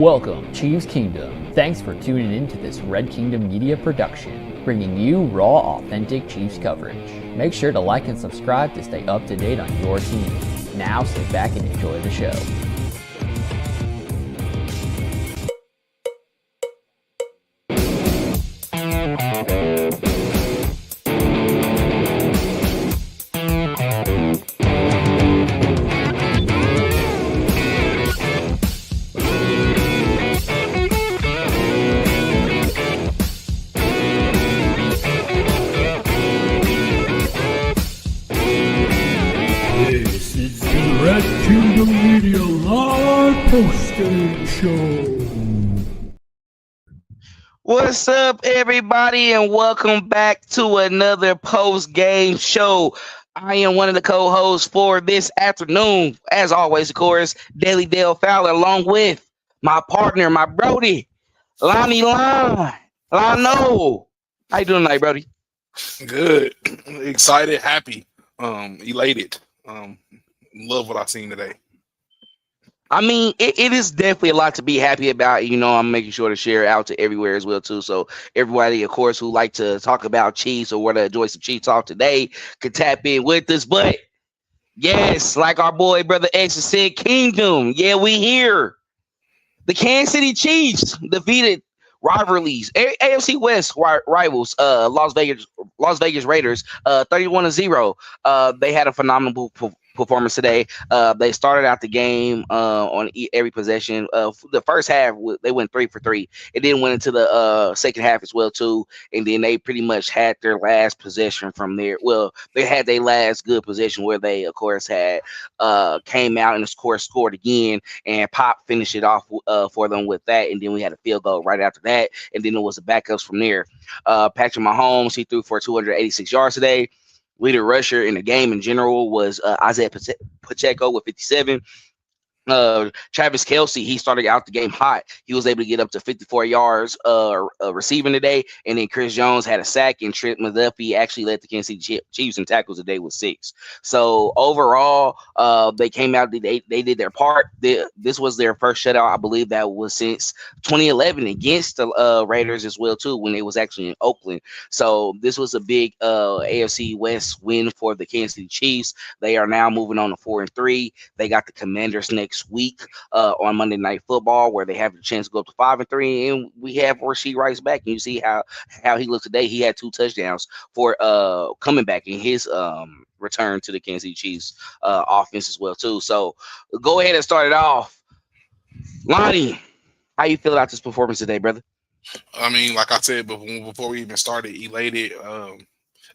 Welcome, Chiefs Kingdom. Thanks for tuning in to this Red Kingdom Media production, bringing you raw, authentic Chiefs coverage. Make sure to like and subscribe to stay up to date on your team. Now sit back and enjoy the show. This is the Red Kingdom Media Live POSTGAME Show. What's up, everybody, and welcome back to another post-game show. I am one of the co-hosts for this afternoon. As always, of course, Daily Dale Fowler, along with my partner, my Brody, Lonnie Lon. Lano. How you doing tonight, Brody? Good. Excited, happy, elated. Love what I've seen today. I mean, it is definitely a lot to be happy about. You know, I'm making sure to share it out to everywhere as well, too. So everybody, of course, who like to talk about Chiefs or want to enjoy some Chiefs talk today could tap in with us. But, yes, like our boy, Brother X said, Kingdom. Yeah, we here. The Kansas City Chiefs defeated rivalries, AFC West rivals, Las Vegas Raiders, 31-0. They had a phenomenal performance today. They started out the game on every possession. The first half they went 3 for 3. It then went into the second half as well too, and then they pretty much had their last possession from there. Well, they had their last good possession where they, of course, had came out and of course scored again, and Pop finished it off for them with that, and then we had a field goal right after that, and then it was the backups from there. Patrick Mahomes, he threw for 286 yards today. Leader rusher in the game in general was Isaiah Pacheco with 57. Travis Kelce, he started out the game hot. He was able to get up to 54 yards receiving today, and then Chris Jones had a sack, and Trent McDuffie actually led the Kansas City Chiefs in tackles today with 6. So overall, they came out, they did their part. This was their first shutout, I believe that was since 2011 against the Raiders as well too, when it was actually in Oakland. So this was a big AFC West win for the Kansas City Chiefs. They are now moving on to 4-3. They got the Commanders next week on Monday Night Football, where they have the chance to go up to 5-3, and we have Rashee Rice back. And you see how he looked today. He had 2 touchdowns for coming back in his return to the Kansas City Chiefs offense as well too. So go ahead and start it off. Lonnie, how you feel about this performance today, brother? I mean, like I said before we even started, elated,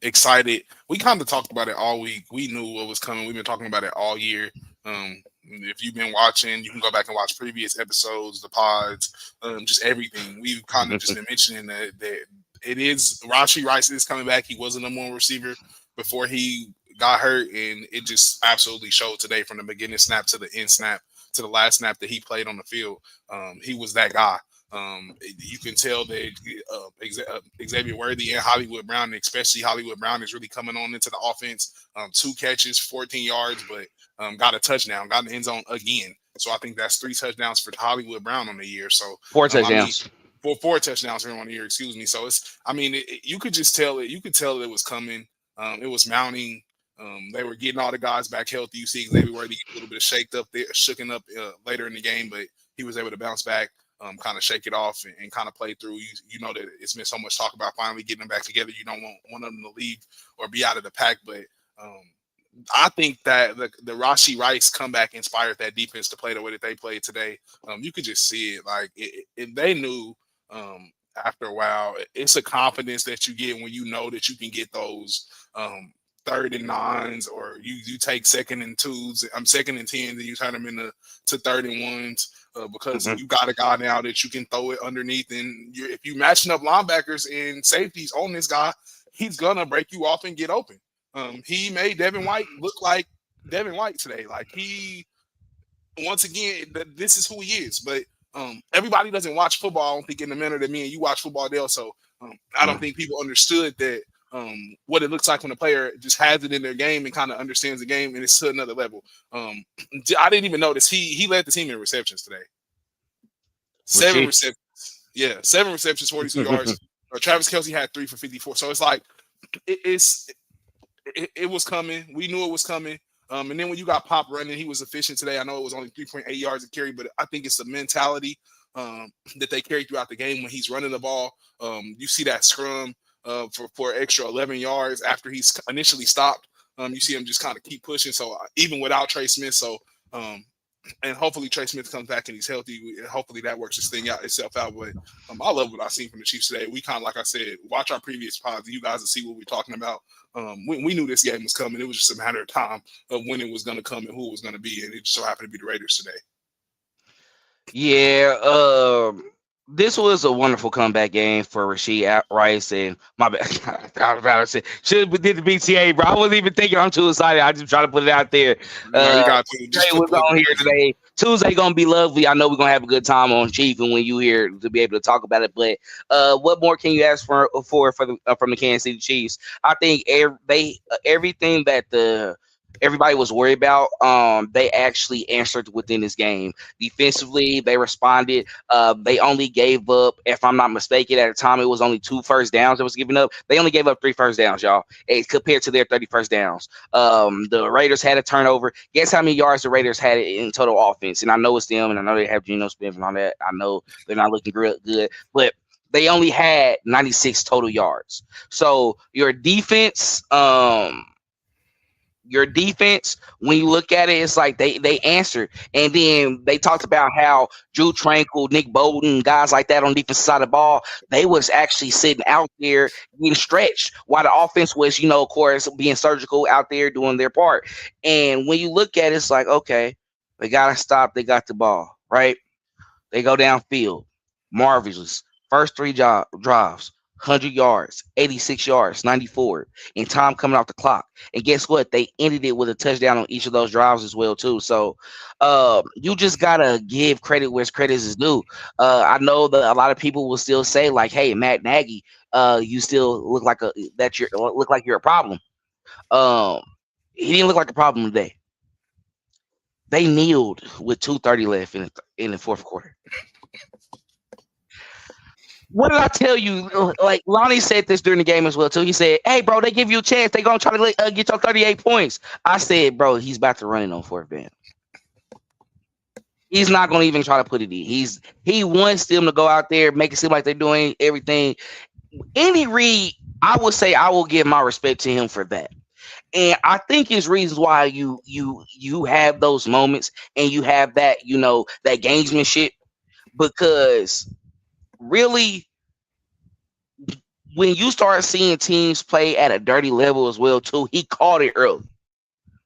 excited. We kind of talked about it all week. We knew what was coming. We've been talking about it all year. If you've been watching, you can go back and watch previous episodes, the pods, just everything. We've kind of just been mentioning that it is Rashee Rice is coming back. He was a number 1 receiver before he got hurt, and it just absolutely showed today from the beginning snap to the end snap to the last snap that he played on the field. He was that guy. You can tell that Xavier Worthy and Hollywood Brown, especially Hollywood Brown, is really coming on into the offense. 2 catches, 14 yards, but got a touchdown, got in the end zone again. So I think that's 3 touchdowns for Hollywood Brown on the year. So 4 touchdowns. Four touchdowns for him on the year, excuse me. So it's, I mean, you could just tell it. You could tell it was coming. It was mounting. They were getting all the guys back healthy. You see Xavier Worthy get a little bit of shooken up later in the game, but he was able to bounce back. Kind of shake it off and kind of play through. You know that it's been so much talk about finally getting them back together. You don't want one of them to leave or be out of the pack, but I think that the Rashee Rice comeback inspired that defense to play the way that they played today. You could just see it. Like they knew after a while, it's a confidence that you get when you know that you can get those 3rd and 9s, or you take 2nd and 2s. I'm 2nd and 10s, and you turn them into 3rd and 1s. Because you got a guy now that you can throw it underneath, and if you're matching up linebackers and safeties on this guy, he's gonna break you off and get open. He made Devin White look like Devin White today. Like once again, this is who he is. But everybody doesn't watch football, I don't think, in the manner that me and you watch football, Dale. So I don't think people understood that what it looks like when a player just has it in their game and kind of understands the game, and it's to another level. I didn't even notice he led the team in receptions today. Rasheed. receptions. Yeah, 7 receptions, 42 yards. Travis Kelce had 3 for 54. So it's like it was coming. We knew it was coming. And then when you got Pop running, he was efficient today. I know it was only 3.8 yards a carry, but I think it's the mentality that they carry throughout the game when he's running the ball. You see that scrum for extra 11 yards after he's initially stopped. You see him just kind of keep pushing. So even without Trey Smith, and hopefully Trey Smith comes back and he's healthy. Hopefully that works itself out. But I love what I've seen from the Chiefs today. We kind of, like I said, watch our previous pods. You guys will see what we're talking about. We knew this game was coming. It was just a matter of time of when it was going to come and who it was going to be. And it just so happened to be the Raiders today. Yeah, this was a wonderful comeback game for Rasheed Rice and my bad. I was about to say should have did the BTA, bro. I wasn't even thinking. I'm too excited. I just try to put it out there. No, you got to. Trey was on here today. Tuesday gonna be lovely. I know we're gonna have a good time on Chief, and when you here to be able to talk about it. But what more can you ask for the from the Kansas City Chiefs? I think everything that everybody was worried about, they actually answered within this game. Defensively, they responded. They only gave up, if I'm not mistaken, at the time it was only 2 first downs that was given up. They only gave up 3 first downs, y'all, compared to their 30 first downs. The Raiders had a turnover. Guess how many yards the Raiders had in total offense? And I know it's them, and I know they have Geno Smith and all that. I know they're not looking good, but they only had 96 total yards. So your defense, when you look at it, it's like they answered. And then they talked about how Drew Tranquil, Nick Bolton, guys like that on the defensive side of the ball, they was actually sitting out there getting stretched while the offense was, of course, being surgical out there doing their part. And when you look at it, it's like, okay, they got to stop. They got the ball, right? They go downfield. Marvelous. First 3 drives. 100 yards, 86 yards, 94, and time coming off the clock. And guess what? They ended it with a touchdown on each of those drives as well, too. So you just got to give credit where credit is due. I know that a lot of people will still say, like, hey, Matt Nagy, you still look like you're a problem. He didn't look like a problem today. They kneeled with 2:30 left in the fourth quarter. What did I tell you? Like Lonnie said this during the game as well too. He said, "Hey, bro, they give you a chance. They gonna try to get your 38 points." I said, "Bro, he's about to run it on 4th down. He's not gonna even try to put it in. He wants them to go out there, make it seem like they're doing everything." Andy Reid, I would say I will give my respect to him for that. And I think it's reasons why you have those moments and you have that that gamesmanship, because really, when you start seeing teams play at a dirty level as well too, he called it early.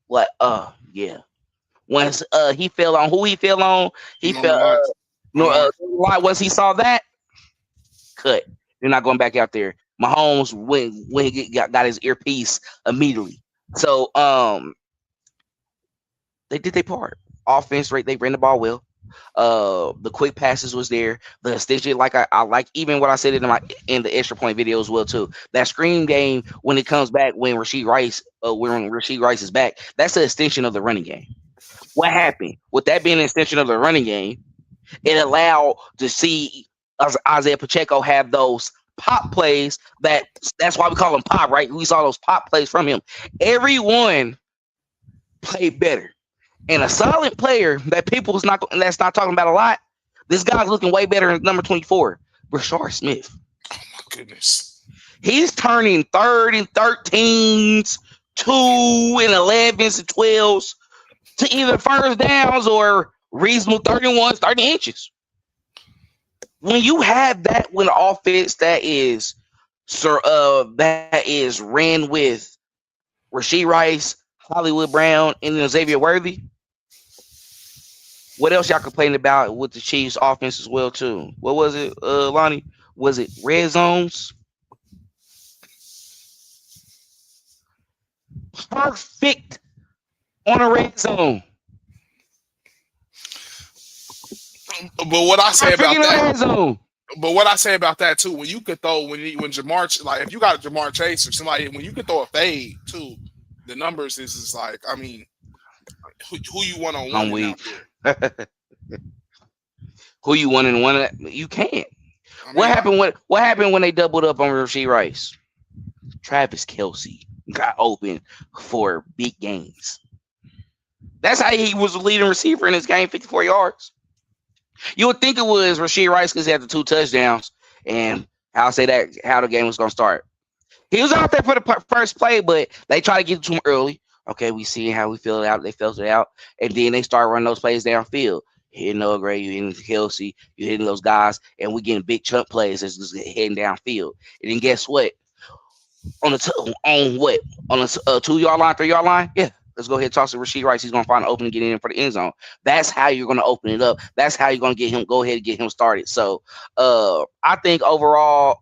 Like, yeah. Once he fell on who he fell on, he fell. Once he saw that, cut. They're not going back out there. Mahomes when he got his earpiece immediately. So they did their part. Offense, right? They ran the ball well. The quick passes was there. The extension, like I like, even what I said in the extra point video as well too. That screen game when it comes back, when Rasheed Rice is back, that's the extension of the running game. What happened with that being an extension of the running game? It allowed to see Isaiah Pacheco have those pop plays. That's why we call them pop, right? We saw those pop plays from him. Everyone played better. And a solid player that that's not talking about a lot. This guy's looking way better than number 24, Rashard Smith. Oh my goodness. He's turning 3rd and 13s, 2 and 11s and 12s to either first downs or reasonable 31s, 30 inches. When you have that, when offense that is ran with Rasheed Rice, Hollywood Brown, and then Xavier Worthy. What else y'all complaining about with the Chiefs offense as well too? What was it, Lonnie? Was it red zones? Perfect on a red zone. But what I say about that, red zone. But what I say about that too, when you could throw when Jamar, like if you got Jamar Chase or somebody, when you could throw a fade too, the numbers is like, I mean, who you 1-on-1? I'm weak. Who you want in one? You can't. I What mean, happened when they doubled up on Rasheed Rice? Travis Kelce got open for big games. That's how he was the leading receiver in this game, 54 yards. You would think it was Rasheed Rice because he had the 2 touchdowns, and I'll say that how the game was going to start. He was out there for the first play, but they tried to get to him early. Okay, we see how we filled it out. They filled it out, and then they start running those plays downfield. Hitting Noah Gray, you hitting Kelsey, you hitting those guys, and we getting big chunk plays that's just heading downfield. And then guess what? On the on a 2-yard line, 3-yard line, yeah. Let's go ahead and toss to Rasheed Rice. He's gonna find an opening, get in for the end zone. That's how you're gonna open it up. That's how you're gonna get him. Go ahead and get him started. So, I think overall,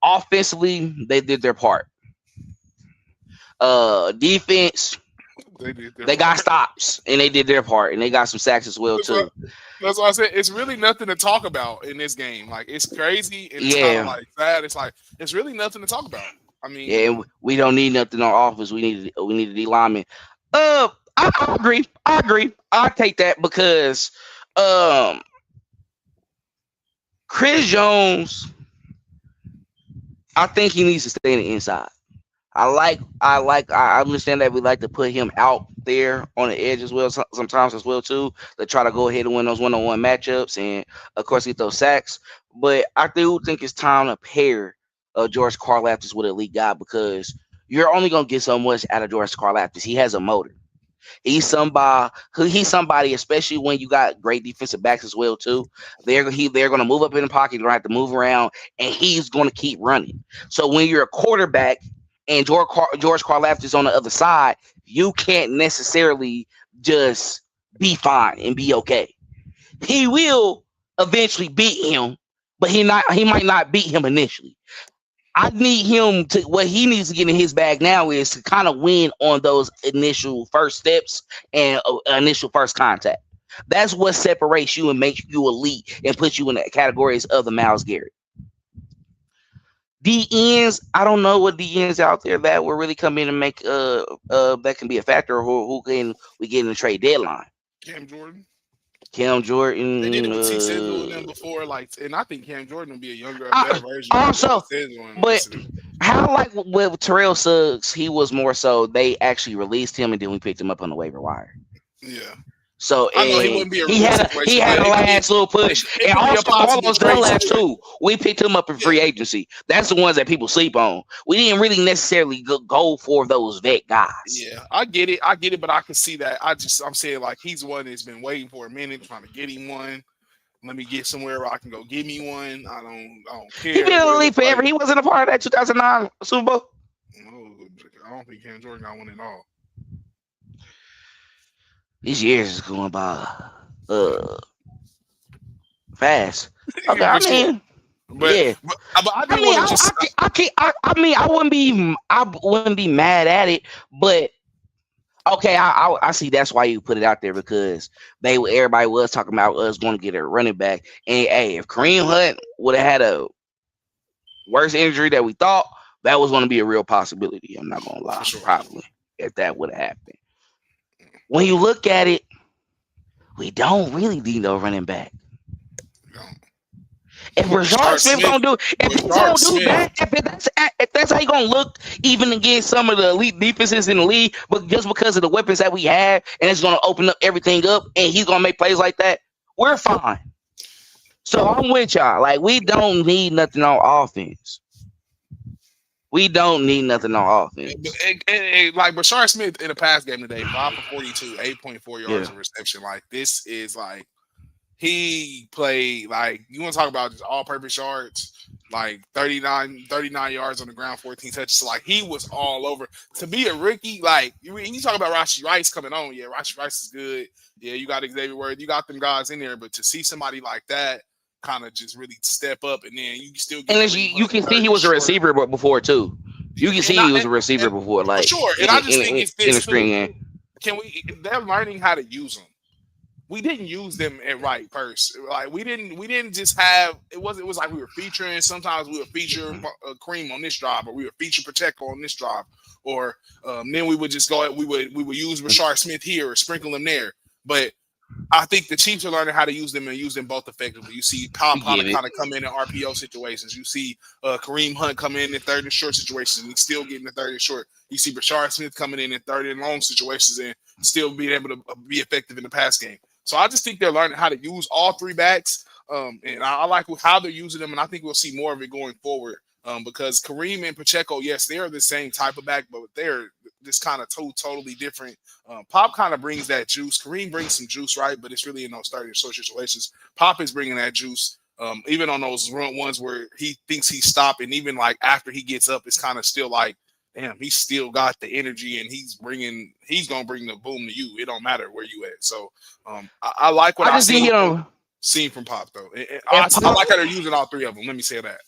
offensively they did their part. Defense, they got stops and they did their part, and they got some sacks as well too. That's why I said it's really nothing to talk about in this game. Like, it's crazy and it's kind of like that. It's like it's really nothing to talk about. I mean, yeah, we don't need nothing on offense. We need a D lineman. I agree. I take that because Chris Jones, I think he needs to stay on the inside. I understand that we like to put him out there on the edge as well, sometimes as well too, to try to go ahead and win those one-on-one matchups and of course get those sacks. But I do think it's time to pair George Karlaftis with an elite guy, because you're only gonna get so much out of George Karlaftis. He has a motor. He's somebody, especially when you got great defensive backs as well too. They're gonna move up in the pocket, you're gonna have to move around, and he's gonna keep running. So when you're a quarterback and George Karlaftis on the other side, you can't necessarily just be fine and be okay. He will eventually beat him, but he might not beat him initially. I need him to, what he needs to get in his bag now is to kind of win on those initial first steps and initial first contact. That's what separates you and makes you elite and puts you in the categories of the Myles Garrett. D ends, I don't know what D ends out there that will really come in and make that can be a factor, or who can we get in the trade deadline. Cam Jordan. They did it with T. Sizzle and them before, and I think Cam Jordan will be a younger, better version. Also, but how like with Terrell Suggs, he was more so they actually released him and then we picked him up on the waiver wire. Yeah. So I know he wouldn't be he had a last little push, and also Carlos Dunlap too. We picked him up in free agency. That's the ones that people sleep on. We didn't really necessarily go for those vet guys. Yeah, I get it, but I can see that. I'm saying, like, he's one that's been waiting for a minute, trying to get him one. Let me get somewhere where I can go get me one. I don't care. He been in the league forever. He wasn't a part of that 2009 Super Bowl. No, I don't think Cam Jordan got one at all. These years is going by fast. Okay, I mean, I wouldn't be mad at it, but okay, I see that's why you put it out there, because everybody was talking about us going to get a running back, and hey, if Kareem Hunt would have had a worse injury that we thought, that was going to be a real possibility. I'm not going to lie, probably, if that would have happened. When you look at it, we don't really need no running back. No. If Rashard Smith don't do, if that's how you gonna look, even against some of the elite defenses in the league, but just because of the weapons that we have, and it's gonna open up everything up, and he's gonna make plays like that, we're fine. So I'm with y'all. Like, we don't need nothing on offense. We don't need nothing on offense. Like Rashard Smith in the past game today, 5 for 42, 8.4 yards of reception. Like, this is like, he played, like, you want to talk about just all-purpose yards, like 39 yards on the ground, 14 touches. So, like, he was all over. To be a rookie, like, you talk about Rashee Rice coming on. Yeah, Rashee Rice is good. Yeah, you got Xavier Word. You got them guys in there. But to see somebody like that kind of just really step up, and then you still get, and you can see he was a receiver before too. You can see he was a receiver before, like, for sure. And I just think it's this in the string game. They're learning how to use them. We didn't use them at right first. Like, we didn't just have it was like we were featuring. Sometimes we would feature Kareem on this drive, or we would feature Pacheco on this drive, or then we would just go. We would use Rashard Smith here or sprinkle him there. But I think the Chiefs are learning how to use them and use them both effectively. You see Pop kind Get it. of come in RPO situations. You see Kareem Hunt come in third and short situations and he's still getting the third and short. You see Brashard Smith coming in third and long situations and still being able to be effective in the pass game. So I just think they're learning how to use all three backs, and I like how they're using them, and I think we'll see more of it going forward. Because Kareem and Pacheco, yes, they are the same type of back, but they're just kind of totally different. Pop kind of brings that juice. Kareem brings some juice, right? But it's really in those third and short situations. Pop is bringing that juice, even on those ones where he thinks he's stopping. Even like after he gets up, it's kind of still like, damn, he's still got the energy, and he's gonna bring the boom to you. It don't matter where you at. So I like what I seen from Pop though. I like how they're using all three of them. Let me say that.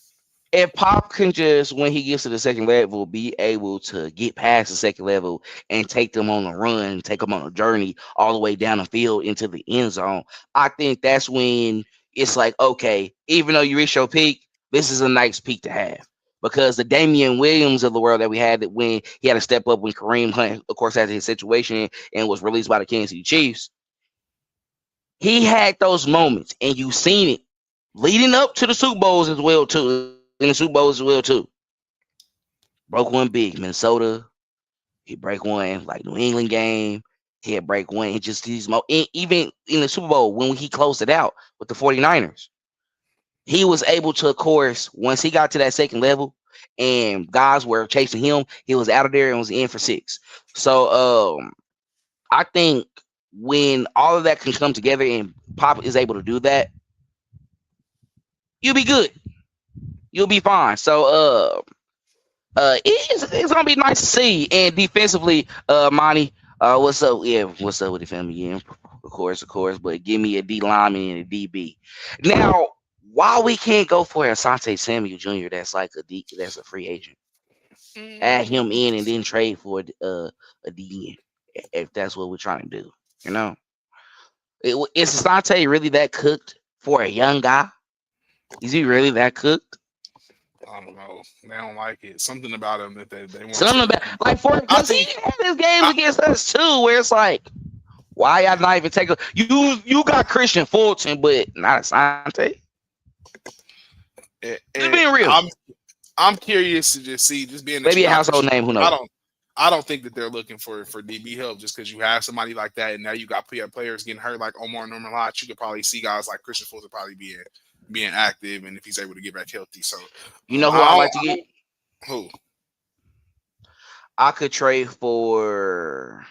If Pop can just, when he gets to the second level, be able to get past the second level and take them on a run, take them on a journey all the way down the field into the end zone, I think that's when it's like, okay, even though you reach your peak, this is a nice peak to have. Because the Damian Williams of the world that we had, that when he had to step up when Kareem Hunt, of course, had his situation and was released by the Kansas City Chiefs, he had those moments, and you've seen it leading up to the Super Bowls as well, too. In the Super Bowls as well, too. Broke one big, Minnesota. He break one like New England game. He had break one. He just even in the Super Bowl when he closed it out with the 49ers. He was able to, of course, once he got to that second level and guys were chasing him, he was out of there and was in for 6. So I think when all of that can come together and Pop is able to do that, you'll be good. You'll be fine. So it's gonna be nice to see. And defensively, Monty, what's up? Yeah, what's up with the family again? Of course. But give me a D lineman and a DB. Now, why we can't go for Asante Samuel Jr. That's like that's a free agent. Add him in and then trade for a DN if that's what we're trying to do. You know, is Asante really that cooked for a young guy? Is he really that cooked? I don't know. They don't like it. Something about him that they want. Something about because he had his games against us too, where it's like, why y'all not even take you got Christian Fulton, but not Asante. Just being real, I'm curious to just see, just being maybe a household name. Who knows? I don't think that they're looking for DB help just because you have somebody like that, and now you got players getting hurt like Omar Norman Lott. You could probably see guys like Christian Fulton probably being active, and if he's able to get back healthy. So you know who I like to get? Who? I could trade for.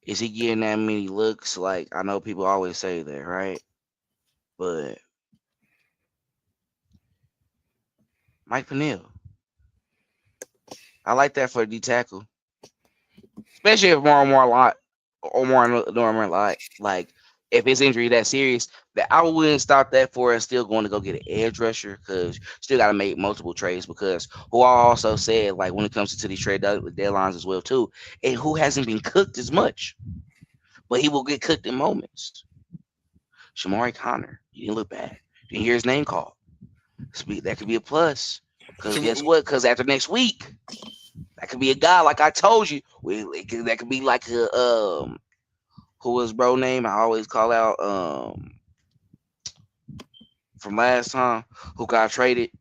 Is he getting that many looks? Like, I know people always say that, right? But Mike Pennell. I like that for a D tackle. Especially if Omar Norman like if his injury that serious, that I wouldn't stop that for us still going to go get an edge rusher, because still got to make multiple trades, because who I also said, like, when it comes to these trade deadlines as well too, and who hasn't been cooked as much, but he will get cooked in moments. Shamari Connor, he didn't look bad. Didn't hear his name called. That could be a plus, because guess what? Because after next week, that could be a guy like I told you. That could be like a who was bro name I always call out from last time, who got traded.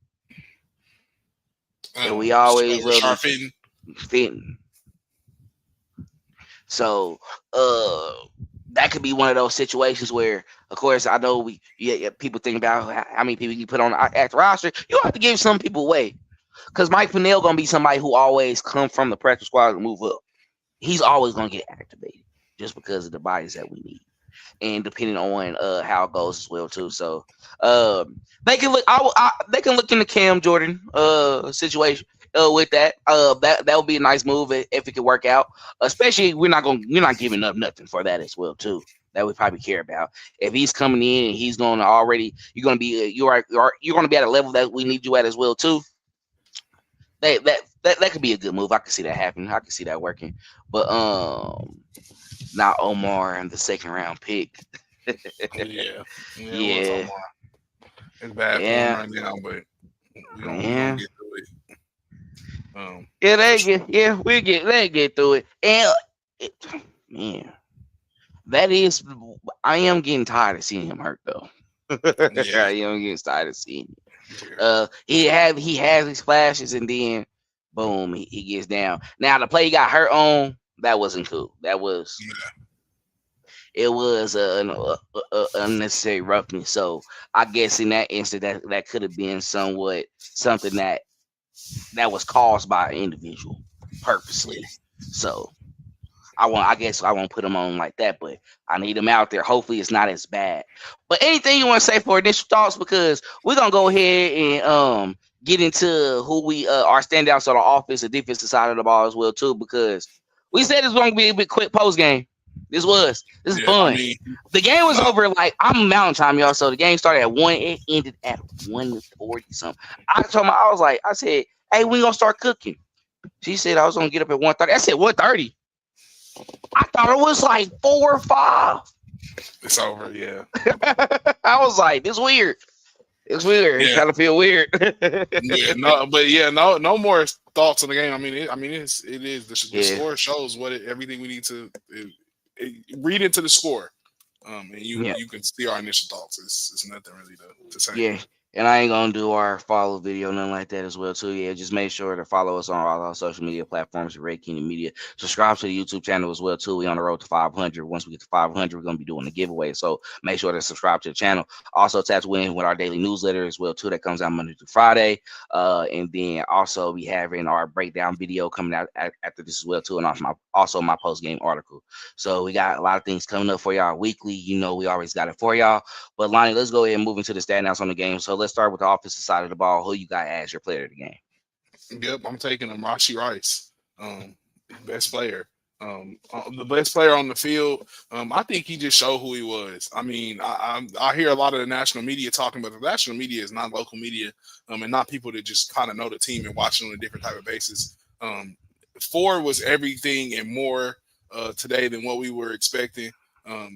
And we always love Fitting. So that could be one of those situations where, of course, I know people think about how many people you put on at the roster. You have to give some people away, because Mike Pennell gonna be somebody who always come from the practice squad and move up. He's always gonna get activated just because of the bodies that we need, and depending on how it goes as well too. So they can look. They can look into Cam Jordan situation with that. That would be a nice move if it could work out. Especially we're not giving up nothing for that as well too. That we probably care about. If he's coming in and he's going to already, you're going to be at a level that we need you at as well too. That could be a good move. I could see that happening. I could see that working. But not Omar and the second round pick. Yeah. It was Omar. It's bad for him right now, but we don't get through it. They get through it. And Man, that is. I am getting tired of seeing him hurt though. Yeah, I am getting tired of seeing him. yeah, He has these flashes, and then boom, he gets down. Now the play he got hurt on, that wasn't cool. That was it was unnecessary roughness. So I guess in that instant, that could have been somewhat something that was caused by an individual purposely. So I guess I won't put him on like that, but I need him out there. Hopefully it's not as bad. But anything you want to say for initial thoughts, because we're gonna go ahead and get into who we our standouts on the offense and defensive side of the ball as well too, because we said it's gonna be a bit quick post game. This is yeah. I fun. mean, The game was no, over like I'm Mountain Time, y'all. So the game started at 1, it ended at 1:40 something. I said, hey, we gonna start cooking. She said I was gonna get up at 1:30. I said 1:30. I thought it was like 4 or 5. it's over. Yeah, I was like, this weird. It's weird. It yeah, kind of feel weird. yeah. No, but yeah, no more thoughts on the game. I mean, it is the Yeah, score shows everything we need to read into the score. And yeah. you can see our initial thoughts. It's nothing really to say. Yeah, and I ain't gonna do our follow video, nothing like that as well too. Yeah, just make sure to follow us on all our social media platforms at Red Kingdom Media. Subscribe to the YouTube channel as well too. We on the road to 500. Once we get to 500, we're gonna be doing a giveaway. So make sure to subscribe to the channel. Also, tap in with our daily newsletter as well too. That comes out Monday through Friday. And then also we having our breakdown video coming out after this as well too, and also my post game article. So we got a lot of things coming up for y'all weekly. You know, we always got it for y'all. But Lonnie, let's go ahead and move into the standouts on the game. So let's start with the offensive side of the ball. Who you got as your player of the game? Yep, I'm taking him. Rashi Rice, best player, the best player on the field. I think he just showed who he was. I mean, I hear a lot of the national media talking, but the national media is not local media, and not people that just kind of know the team and watch it on a different type of basis. Ford was everything and more today than what we were expecting.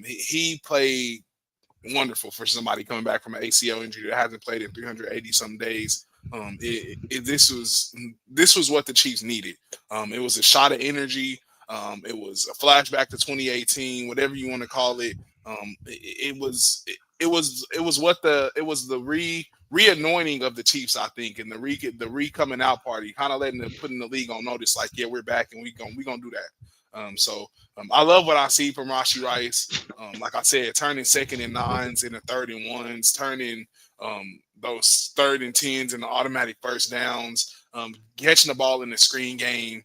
He played wonderful for somebody coming back from an ACL injury that hasn't played in 380 some days. This was what the Chiefs needed. It was a shot of energy. It was a flashback to 2018, whatever you want to call it. It was the re-anointing of the Chiefs, I think, and the re-coming out party, kind of putting the league on notice, like, yeah, we're back and we gonna do that. I love what I see from Rashi Rice. Like I said, turning 2nd and 9s into 3rd and 1s, turning those 3rd and 10s into automatic first downs, catching the ball in the screen game.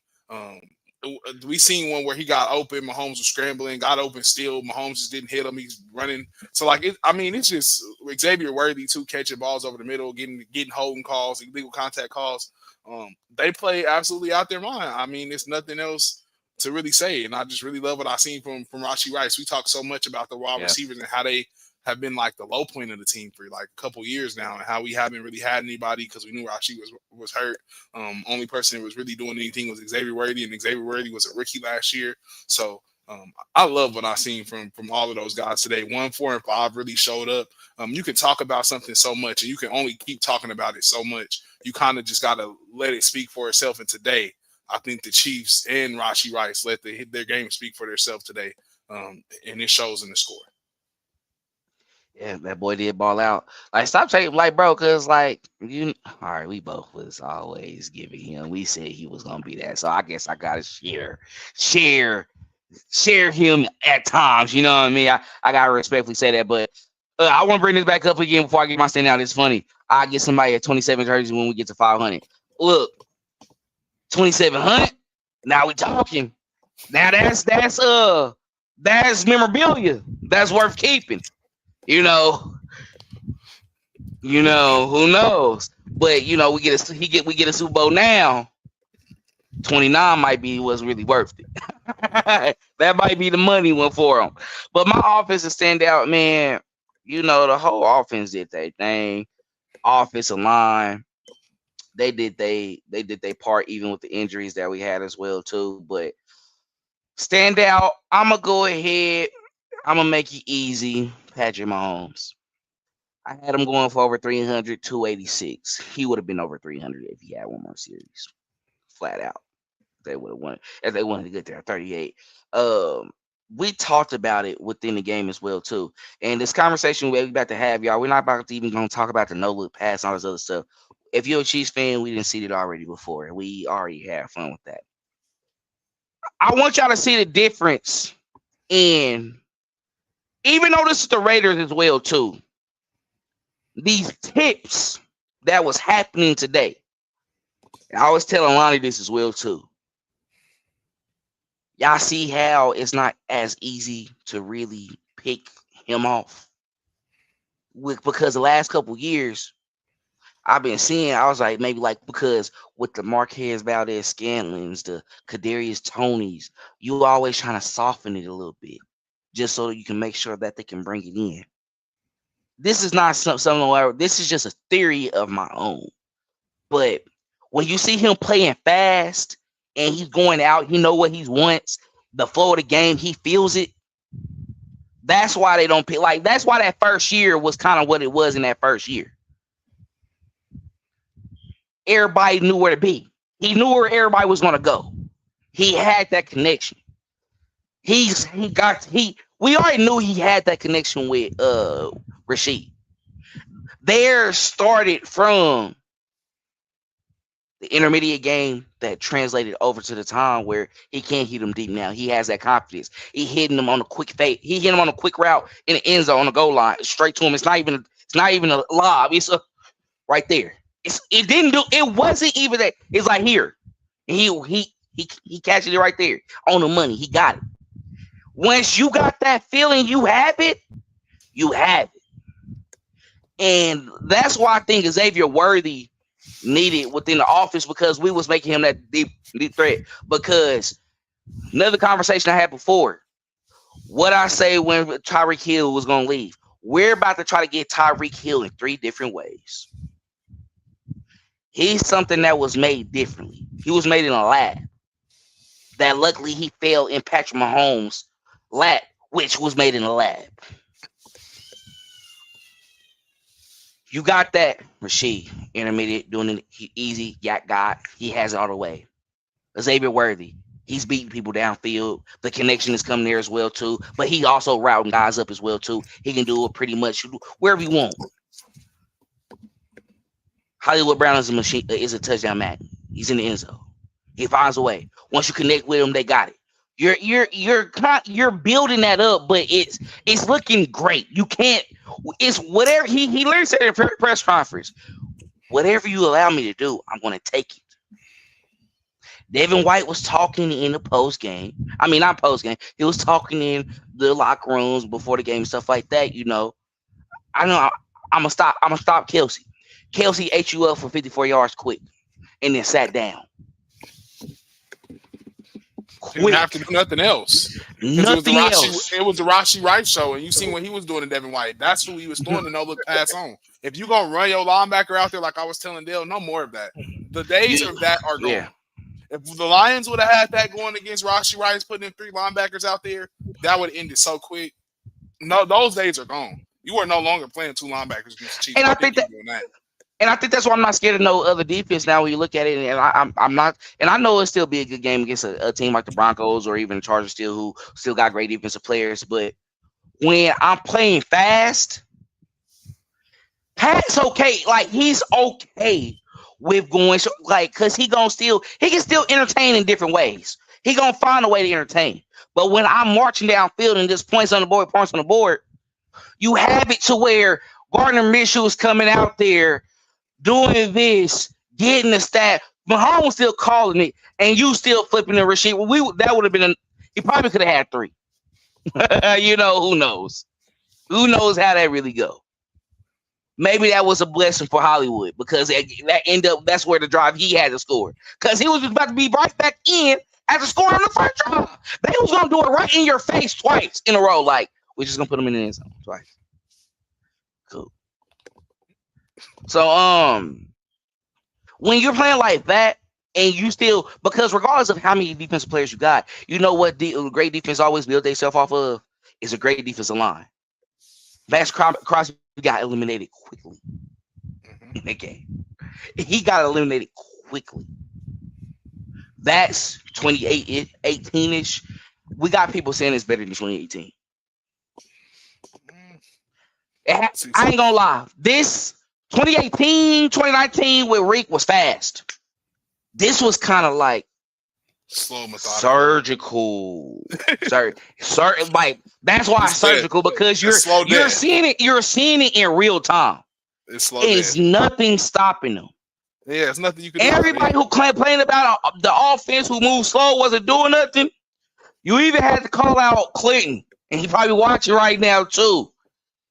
We seen one where he got open, Mahomes was scrambling, got open still, Mahomes just didn't hit him. He's running. So it's just Xavier Worthy too, catching balls over the middle, getting holding calls, illegal contact calls. They play absolutely out their mind. I mean, it's nothing else to really say, and I just really love what I seen from Rashi Rice. We talk so much about the wide receivers and how they have been like the low point of the team for like a couple years now, and how we haven't really had anybody because we knew Rashi was hurt. Only person that was really doing anything was Xavier Worthy, and Xavier Worthy was a rookie last year. So I love what I seen from all of those guys today. 1, 4, and 5 really showed up. You can talk about something so much, and you can only keep talking about it so much. You kind of just got to let it speak for itself. And today, I think the Chiefs and Rashi Rice let their game speak for themselves today, and it shows in the score. Yeah, that boy did ball out. Like, stop taking like, bro, because like all right, we both was always giving him. We said he was gonna be that, so I guess I gotta share him at times. You know what I mean? I gotta respectfully say that, but I want to bring this back up again before I get my standout. It's funny. I get somebody at 27 jerseys when we get to 500. Look, 2,700. Now we talking. Now that's memorabilia. That's worth keeping. You know, who knows? But we get a Super Bowl now. 29 might be what's really worth it. That might be the money one for him. But my offensive standout, man. The whole offense did their thing. Offensive line, they did their part, even with the injuries that we had as well too. But standout, I'm gonna go ahead. I'm gonna make it easy. Patrick Mahomes. I had him going for over 300, 286. He would have been over 300 if he had one more series. Flat out. they would have won if they wanted to get there at 38. We talked about it within the game as well too. And this conversation we're about to have, y'all, we're not about to even going to talk about the no look pass and all this other stuff. If you're a Chiefs fan, we didn't see it already before, and we already had fun with that. I want y'all to see the difference in, even though this is the Raiders as well too, these tips that was happening today. And I was telling Lonnie this as well too. Y'all see how it's not as easy to really pick him off because the last couple years I've been seeing, I was like, maybe like because with the Marquez Valdez Scanlons, the Kadarius Tonys, you always trying to soften it a little bit just so that you can make sure that they can bring it in. This is not something, this is just a theory of my own. But when you see him playing fast and he's going out, he know what he wants, the flow of the game, he feels it. That's why they don't pick. Like, that's why that first year was kind of what it was in that first year. Everybody knew where to be. He knew where everybody was going to go. He had that connection. We already knew he had that connection with Rashid. Theirs started from the intermediate game that translated over to the time where he can't hit them deep now. He has that confidence. He hitting them on a quick fade. He hit him on a quick route in the end zone on the goal line, straight to him. It's not even a lob. It's right there. It wasn't even that. It's like here. He catches it right there on the money. He got it. Once you got that feeling, you have it. You have it. And that's why I think Xavier Worthy needed within the office, because we was making him that deep threat. Because another conversation I had before, what I say when Tyreek Hill was going to leave, we're about to try to get Tyreek Hill in 3 different ways. He's something that was made differently. He was made in a lab that luckily he fell in Patrick Mahomes' lap, which was made in a lab. You got that, Rashid, intermediate, doing it easy, got. He has it all the way. Xavier Worthy, he's beating people downfield. The connection is coming there as well, too. But he also routing guys up as well, too. He can do it pretty much wherever he wants. Hollywood Brown is a machine, is a touchdown magnet. He's in the end zone. He finds a way. Once you connect with him, they got it. You're building that up, but it's looking great. You can't. It's whatever he literally said in a press conference. Whatever you allow me to do, I'm going to take it. Devin White was talking in the post game. I mean, not post game. He was talking in the locker rooms before the game and stuff like that. You know, I know I'm gonna stop Kelsey. Kelsey ate you up for 54 yards quick, and then sat down. Didn't have to do nothing else. Nothing else. It was the Rashee Rice show, and you seen what he was doing to Devin White. That's who he was throwing the no look pass on. If you gonna run your linebacker out there, like I was telling Dale, no more of that. The days of that are gone. Yeah. If the Lions would have had that going against Rashee Rice, putting in 3 linebackers out there, that would end it so quick. No, those days are gone. You are no longer playing 2 linebackers against the Chiefs. And I think that. And I think that's why I'm not scared of no other defense now when you look at it. And I'm not, and I know it'll still be a good game against a team like the Broncos or even the Chargers who still got great defensive players. But when I'm playing fast, Pat's okay. Like, he's okay with going, because he can still entertain in different ways. He gonna find a way to entertain. But when I'm marching downfield and just points on the board, you have it to where Gardner Minshew is coming out there doing this, getting the stat. Mahomes still calling it, and you still flipping the Rashid. That would have been he probably could have had 3. You know, who knows? Who knows how that really go? Maybe that was a blessing for Hollywood, because that's where the drive he had to score. Because he was about to be right back in after scoring on the first drive. They was gonna do it right in your face twice in a row. Like, we're just gonna put him in the end zone twice. Cool. So when you're playing like that, and you still, because regardless of how many defensive players you got, you know what great defense always build themselves off of is a great defensive line. Max Crosby got eliminated quickly in that game. He got eliminated quickly. That's 18-ish. We got people saying it's better than 2018. I ain't gonna lie. This 2018, 2019 with Reek was fast. This was kind of like slow, methodical, surgical. Like that's why it's surgical, because you're seeing it. You're seeing it in real time. It's nothing stopping them. Yeah, it's nothing you can. Everybody who complained about the offense who moved slow wasn't doing nothing. You even had to call out Clinton, and he probably watching right now too.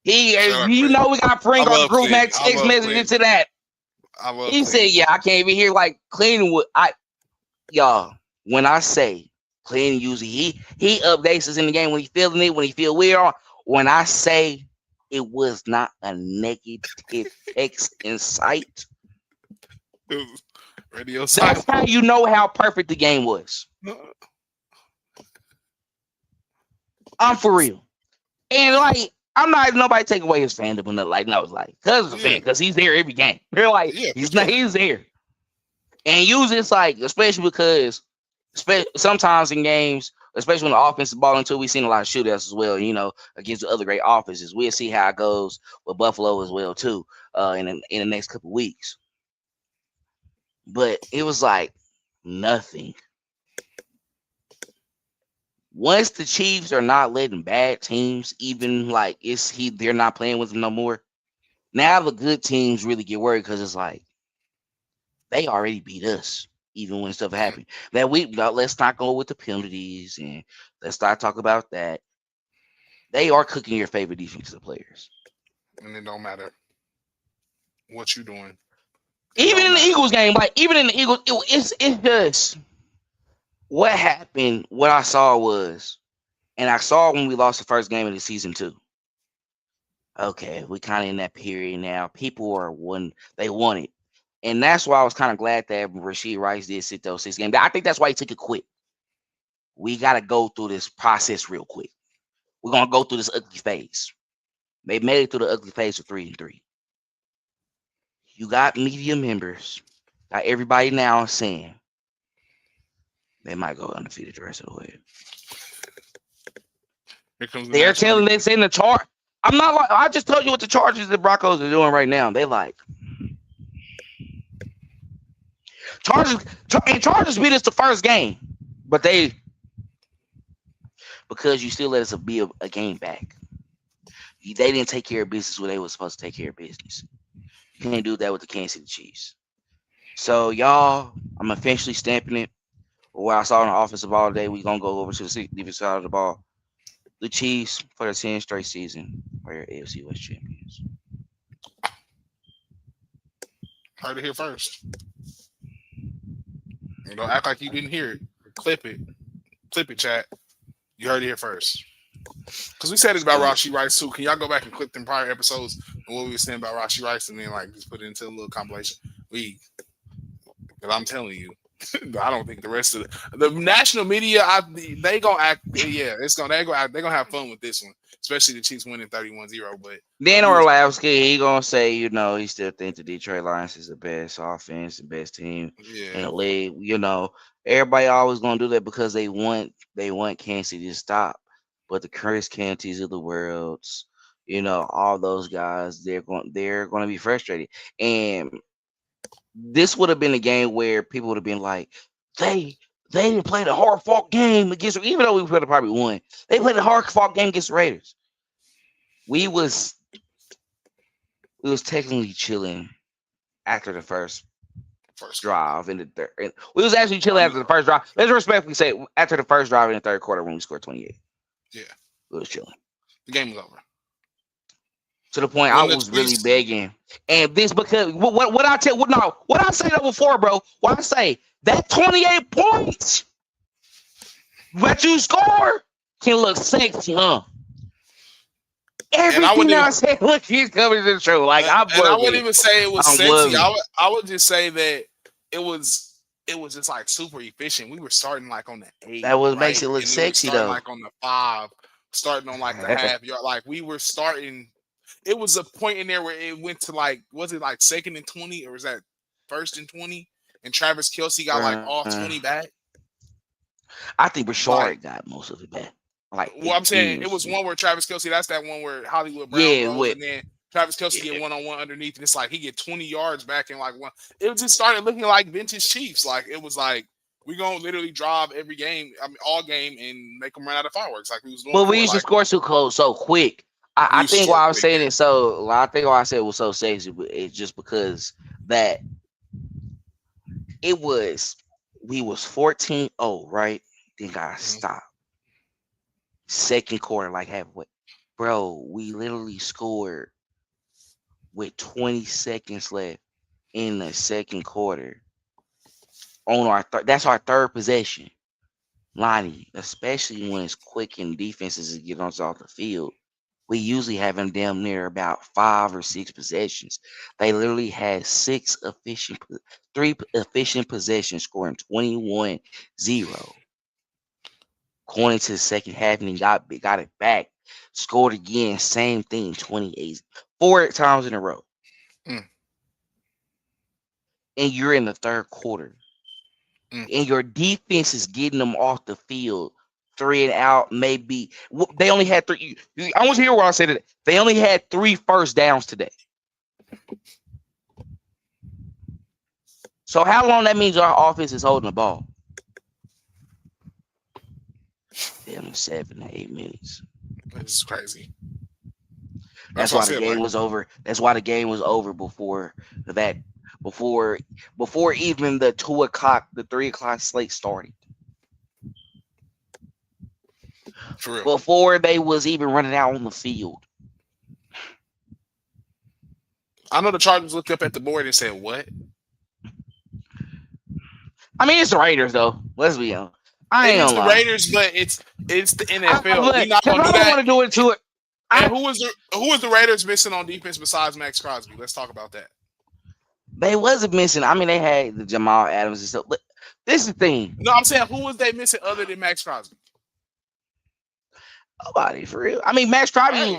We got Pring on the group text messages to that. He said, "Yeah, I can't even hear like Clinton would." Y'all, when I say Clinton usually he updates us in the game when he's feeling it, when he feel weird. When I say it was not a negative text in sight, radio. That's how you know how perfect the game was. I'm for real, and like. I'm not even nobody take away his fandom or nothing. Like, no, it's like, because he's there every game. They're like, he's there. And usually it's like, especially because sometimes in games, especially when the offense is balling too, we've seen a lot of shootouts as well, against the other great offenses. We'll see how it goes with Buffalo as well, too, in the next couple of weeks. But it was like nothing. Once the Chiefs are not letting bad teams, even like they're not playing with them no more. Now the good teams really get worried, because it's like they already beat us, even when stuff happened. Let's not go with the penalties and let's not talk about that. They are cooking your favorite defensive players, and it don't matter what you're doing. Even in the Eagles game, it's just. What happened, what I saw was, and I saw when we lost the first game of the season too. Okay, we kind of in that period now. People they want it. And that's why I was kind of glad that Rashid Rice did sit those 6 games. I think that's why he took it quick. We got to go through this process real quick. We're going to go through this ugly phase. They made it through the ugly phase of 3-3. You got media members, got everybody now saying, they might go undefeated the rest of the way. They're telling this in the chart. I'm not like, I just told you what the Chargers and Broncos are doing right now. They like Chargers beat us the first game, but because you still let us be a game back. They didn't take care of business when they were supposed to take care of business. You can't do that with the Kansas City Chiefs. So y'all, I'm officially stamping it. What I saw in the offensive ball today, we're going to go over to the defensive side of the ball. The Chiefs, for the 10th straight season, are your AFC West champions. Heard it here first. Don't act like you didn't hear it. Clip it, chat. You heard it here first. Because we said it about Rashid Rice, too. Can y'all go back and clip them prior episodes and what we were saying about Rashid Rice and then, just put it into a little compilation? Because I'm telling you, I don't think the rest of the national media, they gonna act. Yeah, they're gonna have fun with this one, especially the Chiefs winning 31-0. But Dan Orlovsky, he gonna say, he still think the Detroit Lions is the best offense, the best team in the league. Everybody always gonna do that because they want Kansas City to stop. But the Chris Cantys of the worlds, all those guys, they're going to be frustrated. And this would have been a game where people would have been like, they didn't play the hard-fought game against, even though we could have probably won. They played the hard-fought game against the Raiders. We was technically chilling after the first drive in the third. We was actually chilling after the first drive. Let's respectfully say after the first drive in the third quarter when we scored 28. Yeah, we was chilling. The game was over. To the point I was really begging, and this because what I tell what I say that before, bro. What I say that 28 points that you score can look sexy, huh? Everything that I said, look, he's coming to the show. Like I wouldn't even say it was sexy. I would just say that it was just like super efficient. We were starting like on the 8. That was makes it look sexy though. Like on the 5, starting on like the half yard. Like we were starting. It was a point in there where it went to was it like 2nd and 20 or was that 1st and 20? And Travis Kelce got like off 20 back. I think Rashard got most of it back. Like, well, I'm saying it was one where Travis Kelce. That's that one where Hollywood Brown rolls, and then Travis Kelce get one-on-one underneath, and it's like he get 20 yards back in like one. It just started looking like vintage Chiefs. Like it was like we gonna literally drive every game, I mean all game, and make them run out of fireworks like we was doing. Well, we used to score so quick. I think why I was saying it so. I think why I said it was so sexy, but it's just because that it was. We was 14-0, right? Then got stopped. Second quarter, like halfway, bro. We literally scored with 20 seconds left in the second quarter. On our that's our third possession, Lonnie. Especially when it's quick and defenses get us off the field. We usually have them damn near about 5 or 6 possessions. They literally had 3 efficient possessions, scoring 21-0. Going into the second half and got it back. Scored again, same thing, 28, 4 times in a row. And you're in the third quarter. And your defense is getting them off the field. 3 and out, maybe. They only had 3. I want to hear what I said today. They only had 3 first downs today. So how long that means our offense is holding the ball? Damn, 7 to 8 minutes. This is crazy. That's why the game was over. That's why the game was over before that. Before even the 2 o'clock, the 3 o'clock slate started. For real. Before they was even running out on the field. I know the Chargers looked up at the board and said, "What?" I mean, it's the Raiders, though. Let's be honest. It's the Raiders, but it's the NFL. I don't want to do it to it. Who was the Raiders missing on defense besides Max Crosby? Let's talk about that. They wasn't missing. I mean, they had the Jamal Adams and stuff. But this is the thing. No, I'm saying who was they missing other than Max Crosby? Nobody, for real. I mean, Max Crosby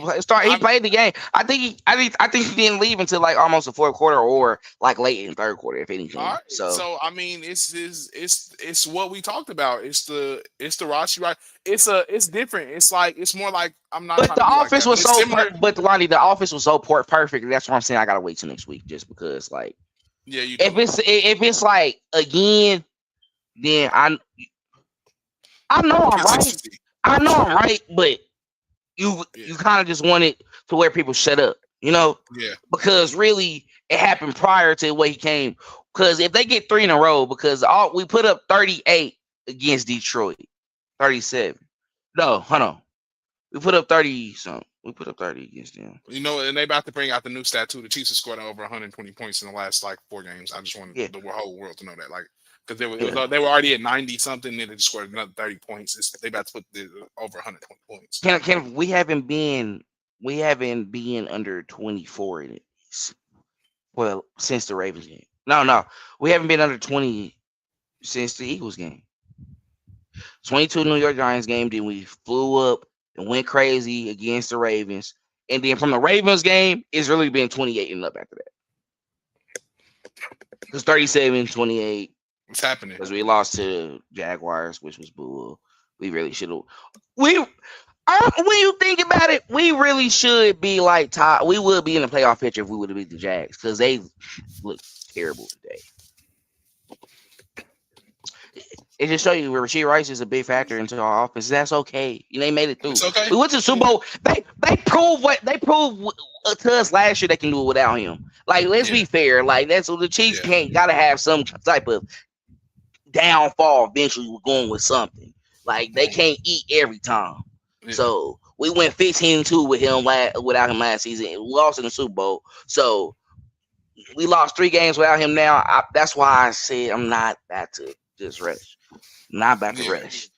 he played the game. I think he didn't leave until like almost the fourth quarter or like late in the third quarter, if anything. All right. So I mean, it's what we talked about. It's the Rashi, right? It's different. It's more like I'm not. But the offense was so. But Lonnie, the offense was so perfect. That's what I'm saying. I gotta wait till next week just because, like, yeah. If it's like again, then I know I'm right. I know I'm right, but you kind of just want it to where people shut up, you know? Yeah. Because really, it happened prior to where he came. Because if they get 3 in a row, because we put up 38 against Detroit, 37. No, hold on. We put up 30 something. We put up 30 against them. You know, and they about to bring out the new stat too. The Chiefs have scored over 120 points in the last like 4 games. I just wanted the whole world to know that, like. Because they were already at 90 something, and they just scored another 30 points. They about to put over 120 points. We haven't been under 24 in it. Well, since the Ravens game. No, we haven't been under 20 since the Eagles game. 22 New York Giants game. Then we flew up and went crazy against the Ravens, and then from the Ravens game, it's really been 28 and up after that. It was 37, 28. What's happening? Because we lost to Jaguars, which was bull. We really should have. When you think about it, we really should be like top. We would be in the playoff picture if we would have beat the Jags because they look terrible today. It just show you where Rashee Rice is a big factor into our offense. That's okay. They made it through. It's okay. We went to the Super Bowl. They proved to us last year they can do it without him. Like, let's be fair. Like, that's what the Chiefs gotta have some type of downfall. Eventually, we're going with something. Like, they can't eat every time. Yeah. So we went 15-2 with him without him last season. We lost in the Super Bowl. So we lost 3 games without him now. That's why I said I'm not about to just rush. I'm not about to rush.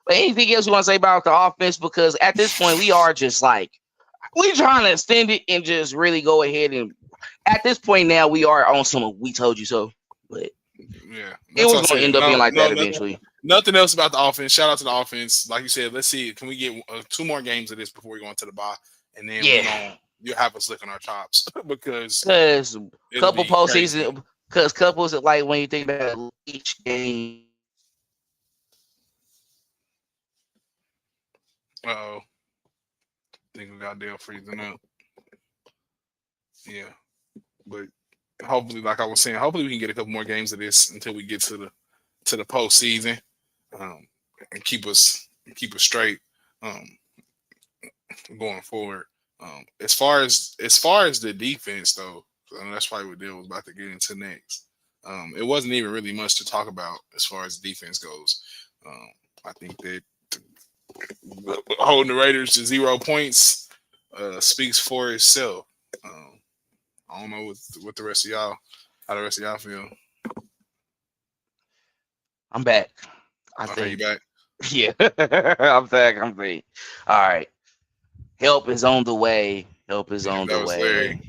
But anything else you want to say about the offense? Because at this point, we are just like, we're trying to extend it and just really go ahead. And at this point now, we are on some we told you so. But it was going to end up being like that eventually. Nothing else about the offense. Shout out to the offense. Like you said, let's see. Can we get 2 more games of this before we go into the bye? And then you'll have us licking our chops because couple postseason. Because couples like when you think about each game. Uh-oh. I think we got Dale freezing up. Yeah. But hopefully, like I was saying, hopefully we can get a couple more games of this until we get to the postseason, and keep us straight going forward. As far as the defense, though, and that's probably what Dale was about to get into next. It wasn't even really much to talk about as far as defense goes. I think that holding the Raiders to 0 points speaks for itself. I don't know what the rest of y'all, how the rest of y'all feel. I'm back. I Okay, think. you back? Yeah, I'm back. All right. Help is on the way. Help is on That the was way. Larry.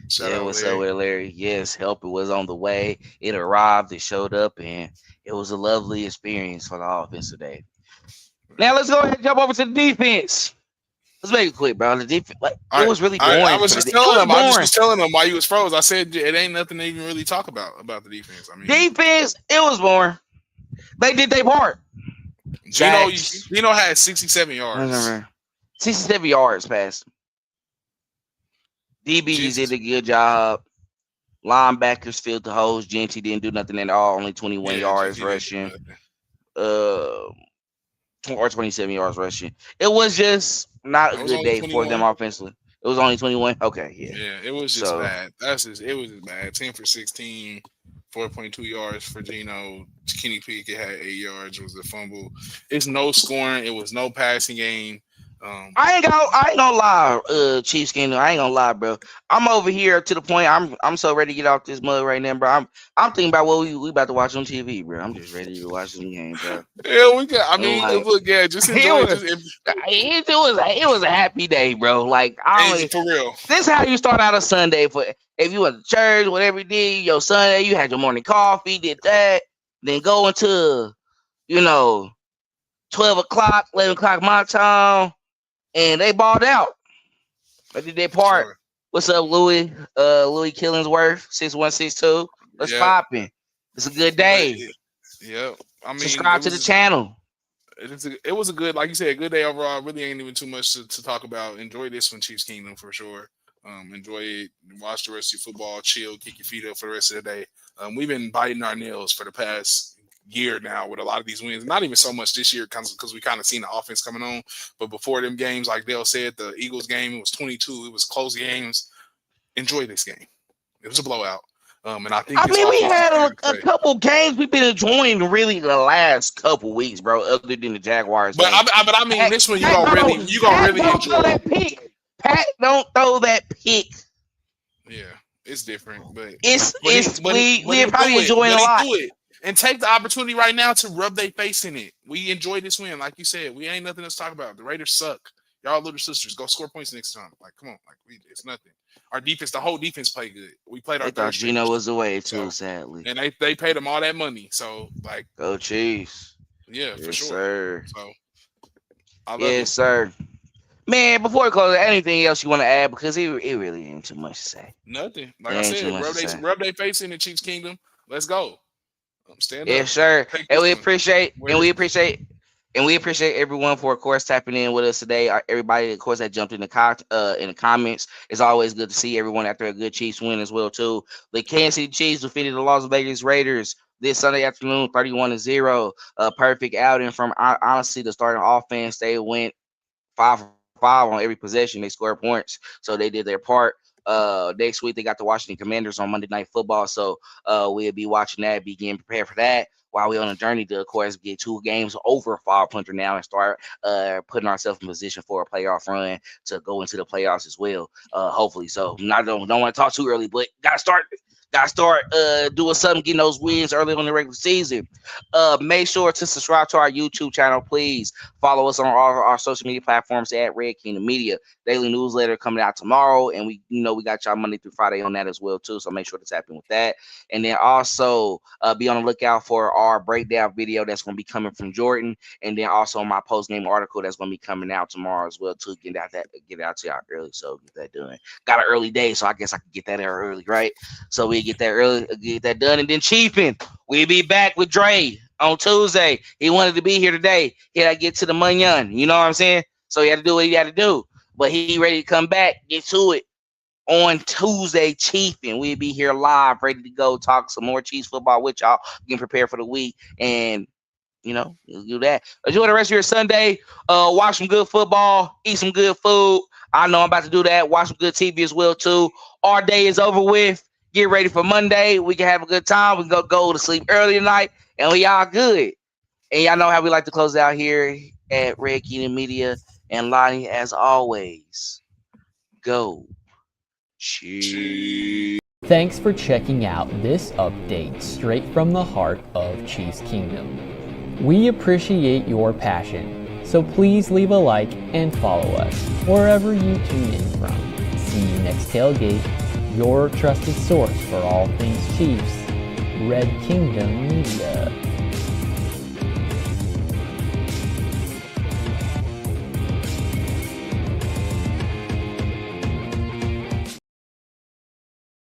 Shout out, what's Larry. up with Larry? Yes, help was on the way. It arrived, it showed up, and it was a lovely experience for the offense today. Now let's go ahead and jump over to the defense. Let's make it quick, bro. The defense, it was really boring. I was just telling him. I just was telling him why you was froze. I said it ain't nothing to even really talk about the defense. I mean, defense, it was boring. They did their part. Gino had 67 yards. 67 yards passed. DBs did a good job. Linebackers filled the holes. Genty didn't do nothing at all. Only 21 yards rushing. Or 27 yards rushing. It was just not a good day 21. For them offensively. It was only 21. Okay, yeah. Yeah, it was just bad. It was just bad. 10 for 16, 4.2 yards for Gino. Kenny Pickett had 8 yards. It was a fumble. It's no scoring. It was no passing game. I ain't gonna lie, Chiefs Kingdom. I ain't gonna lie, bro. I'm over here to the point. I'm so ready to get off this mud right now, bro. I'm thinking about what we about to watch on TV, bro. I'm just ready to watch some games, bro. Yeah, we got. I mean, look, yeah, just enjoy it. It was a happy day, bro. Like for real. This is how you start out a Sunday. For if you went to church, whatever you did, your Sunday, you had your morning coffee, did that, then go into 12 o'clock, 11 o'clock my time. And they balled out. They did their part. Sure. What's up, Louis? Louis Killingsworth, 6162. Let's pop in. It's a good day. Yeah. I mean, subscribe to the channel. It was a good, like you said, a good day overall. Really ain't even too much to talk about. Enjoy this one, Chiefs Kingdom, for sure. Enjoy it. Watch the rest of your football. Chill. Kick your feet up for the rest of the day. We've been biting our nails for the past year now with a lot of these wins. Not even so much this year because we kind of seen the offense coming on. But before them games, like Dale said, the Eagles game, it was 22. It was close games. Enjoy this game. It was a blowout. And I think we had a couple games we've been enjoying really the last couple weeks, bro, other than the Jaguars. But I mean, this one you gonna really enjoy. That pick. Pat don't throw that pick. Yeah, it's different, but we're probably enjoying a lot. And take the opportunity right now to rub their face in it. We enjoy this win. Like you said, we ain't nothing else to talk about. The Raiders suck. Y'all little sisters. Go score points next time. Like, come on. Like, it's nothing. Our defense, the whole defense played good. We played our thought Gino was away too, sadly. And they paid him all that money. So, like. Go Chiefs. Yeah, for sure. Sir. So, yes, sir. Man, before we close, anything else you want to add? Because it really ain't too much to say. Nothing. Like I said, rub their face in the Chiefs Kingdom. Let's go. Stand yes, up. Sir. And we appreciate everyone for, of course, tapping in with us today. Everybody, of course, that jumped in the comments. It's always good to see everyone after a good Chiefs win as well, too. The Kansas City Chiefs defeated the Las Vegas Raiders this Sunday afternoon, 31-0. A perfect outing from, honestly, the starting offense. They went 5 for 5 on every possession. They scored points, so they did their part. Next week they got the Washington Commanders on Monday Night Football, so we'll be watching that, be getting prepared for that while we're on a journey to, of course, get 2 games over 500 now and start putting ourselves in position for a playoff run to go into the playoffs as well, hopefully. So I don't want to talk too early, but gotta start doing something, getting those wins early on the regular season. Make sure to subscribe to our YouTube channel, please. Follow us on all our social media platforms at Red Kingdom Media. Daily newsletter coming out tomorrow, and we got y'all Monday through Friday on that as well too. So make sure to tap in with that, and then also be on the lookout for our breakdown video that's going to be coming from Jordan, and then also my post-game article that's going to be coming out tomorrow as well to get out to y'all early. So get that done. Got an early day, so I guess I can get that there early, right? So we get that early, get that done, and then Chiefin', we'll be back with Dre on Tuesday. He wanted to be here today. He had to get to the Munyon. You know what I'm saying? So he had to do what he had to do. But he ready to come back, get to it on Tuesday, Chiefing. We'll be here live, ready to go, talk some more Chiefs football with y'all, getting prepared for the week. And do that. Enjoy the rest of your Sunday. Watch some good football, eat some good food. I know I'm about to do that. Watch some good TV as well, too. Our day is over with. Get ready for Monday. We can have a good time. We can go to sleep early tonight, and we all good. And y'all know how we like to close out here at Red Kingdom Media. And Lonnie, as always, go Chiefs. Thanks for checking out this update straight from the heart of Chiefs Kingdom. We appreciate your passion, so please leave a like and follow us wherever you tune in from. See you next tailgate, your trusted source for all things Chiefs, Red Kingdom Media.